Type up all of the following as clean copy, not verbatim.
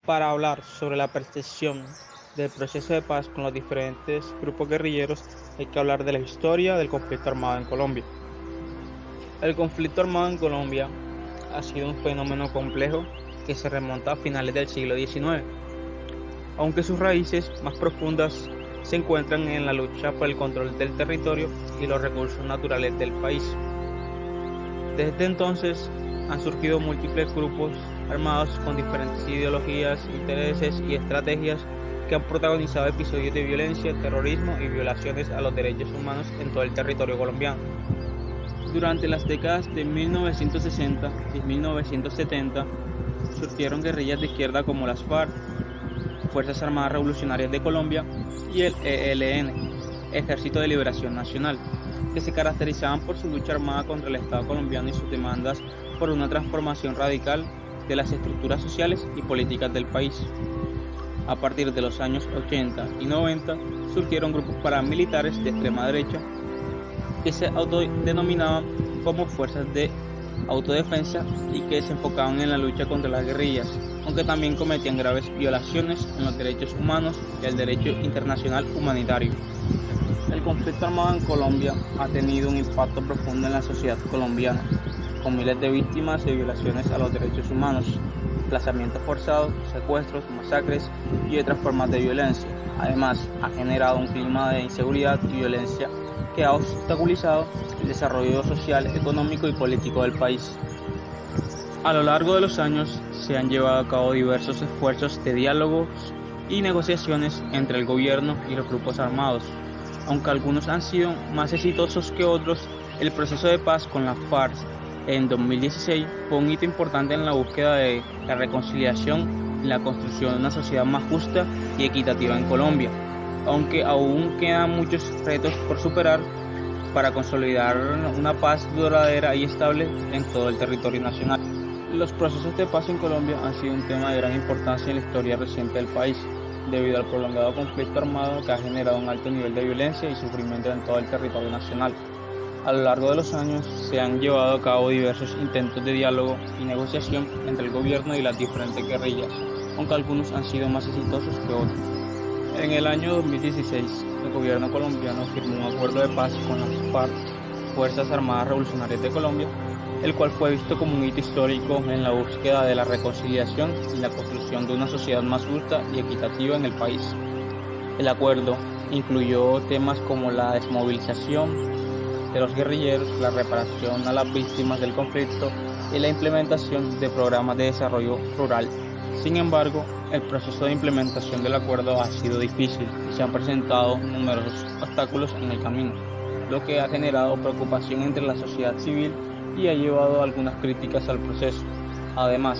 Para hablar sobre la percepción del proceso de paz con los diferentes grupos guerrilleros, hay que hablar de la historia del conflicto armado en Colombia. El conflicto armado en Colombia ha sido un fenómeno complejo que se remonta a finales del siglo XIX, aunque sus raíces más profundas se encuentran en la lucha por el control del territorio y los recursos naturales del país. Desde entonces han surgido múltiples grupos armados con diferentes ideologías, intereses y estrategias que han protagonizado episodios de violencia, terrorismo y violaciones a los derechos humanos en todo el territorio colombiano. Durante las décadas de 1960 y 1970 surgieron guerrillas de izquierda como las FARC, Fuerzas Armadas Revolucionarias de Colombia y el ELN, Ejército de Liberación Nacional, que se caracterizaban por su lucha armada contra el Estado colombiano y sus demandas por una transformación radical de las estructuras sociales y políticas del país. A partir de los años 80 y 90 surgieron grupos paramilitares de extrema derecha que se autodenominaban como fuerzas de autodefensa y que se enfocaban en la lucha contra las guerrillas, aunque también cometían graves violaciones en los derechos humanos y el derecho internacional humanitario. El conflicto armado en Colombia ha tenido un impacto profundo en la sociedad colombiana, con miles de víctimas de violaciones a los derechos humanos, desplazamientos forzados, secuestros, masacres y otras formas de violencia. Además, ha generado un clima de inseguridad y violencia que ha obstaculizado el desarrollo social, económico y político del país. A lo largo de los años se han llevado a cabo diversos esfuerzos de diálogos y negociaciones entre el gobierno y los grupos armados. Aunque algunos han sido más exitosos que otros, el proceso de paz con las FARC en 2016 fue un hito importante en la búsqueda de la reconciliación y la construcción de una sociedad más justa y equitativa en Colombia, aunque aún quedan muchos retos por superar para consolidar una paz duradera y estable en todo el territorio nacional. Los procesos de paz en Colombia han sido un tema de gran importancia en la historia reciente del país, debido al prolongado conflicto armado que ha generado un alto nivel de violencia y sufrimiento en todo el territorio nacional. A lo largo de los años se han llevado a cabo diversos intentos de diálogo y negociación entre el gobierno y las diferentes guerrillas, aunque algunos han sido más exitosos que otros. En el año 2016, el gobierno colombiano firmó un acuerdo de paz con las FARC, Fuerzas Armadas Revolucionarias de Colombia, el cual fue visto como un hito histórico en la búsqueda de la reconciliación y la construcción de una sociedad más justa y equitativa en el país. El acuerdo incluyó temas como la desmovilización de los guerrilleros, la reparación a las víctimas del conflicto y la implementación de programas de desarrollo rural. Sin embargo, el proceso de implementación del acuerdo ha sido difícil y se han presentado numerosos obstáculos en el camino, lo que ha generado preocupación entre la sociedad civil y ha llevado a algunas críticas al proceso. Además,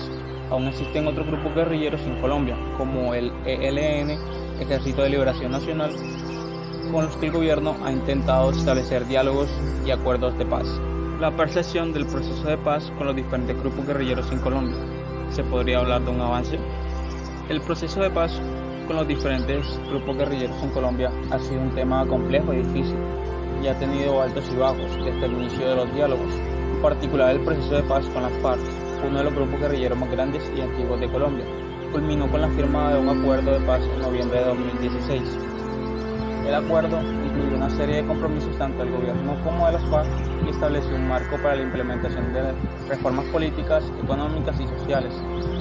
aún existen otros grupos guerrilleros en Colombia, como el ELN, Ejército de Liberación Nacional, con los que el gobierno ha intentado establecer diálogos y acuerdos de paz. La percepción del proceso de paz con los diferentes grupos guerrilleros en Colombia. ¿Se podría hablar de un avance? El proceso de paz con los diferentes grupos guerrilleros en Colombia ha sido un tema complejo y difícil, y ha tenido altos y bajos desde el inicio de los diálogos. En particular, el proceso de paz con las FARC, uno de los grupos guerrilleros más grandes y antiguos de Colombia, culminó con la firma de un acuerdo de paz en noviembre de 2016. El acuerdo incluyó una serie de compromisos tanto del gobierno como de las FARC y estableció un marco para la implementación de reformas políticas, económicas y sociales.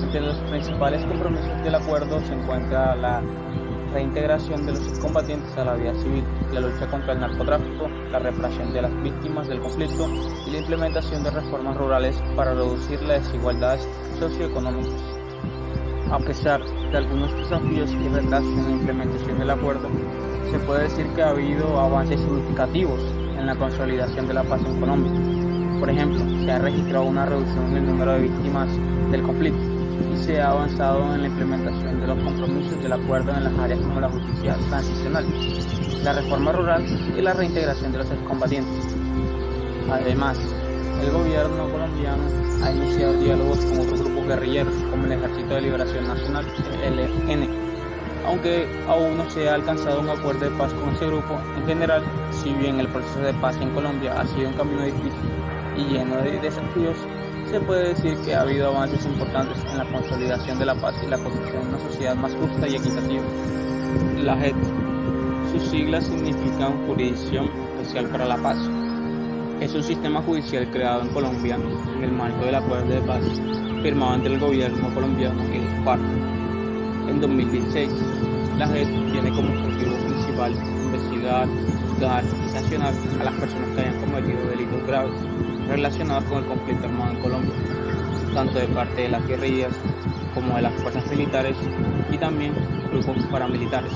Entre los principales compromisos del acuerdo se encuentra la reintegración de los excombatientes a la vida civil, la lucha contra el narcotráfico, la reparación de las víctimas del conflicto y la implementación de reformas rurales para reducir las desigualdades socioeconómicas. A pesar de algunos desafíos y retrasos en la implementación del acuerdo, se puede decir que ha habido avances significativos en la consolidación de la paz en Colombia. Por ejemplo, se ha registrado una reducción en el número de víctimas del conflicto y se ha avanzado en la implementación de los compromisos del acuerdo en las áreas como la justicia transicional, la reforma rural y la reintegración de los excombatientes. Además, el gobierno colombiano ha iniciado diálogos con otros grupos guerrilleros como el Ejército de Liberación Nacional, el ELN, aunque aún no se ha alcanzado un acuerdo de paz con ese grupo. En general, si bien el proceso de paz en Colombia ha sido un camino difícil y lleno de desafíos, se puede decir que ha habido avances importantes en la consolidación de la paz y la construcción de una sociedad más justa y equitativa. La JEP, sus siglas significan Jurisdicción Especial para la Paz. Es un sistema judicial creado en Colombia en el marco del Acuerdo de Paz firmado entre el gobierno colombiano y las FARC en 2016. La JEP tiene como objetivo principal investigar, juzgar y sancionar a las personas que hayan cometido delitos graves relacionados con el conflicto armado en Colombia, tanto de parte de las guerrillas como de las fuerzas militares y también grupos paramilitares.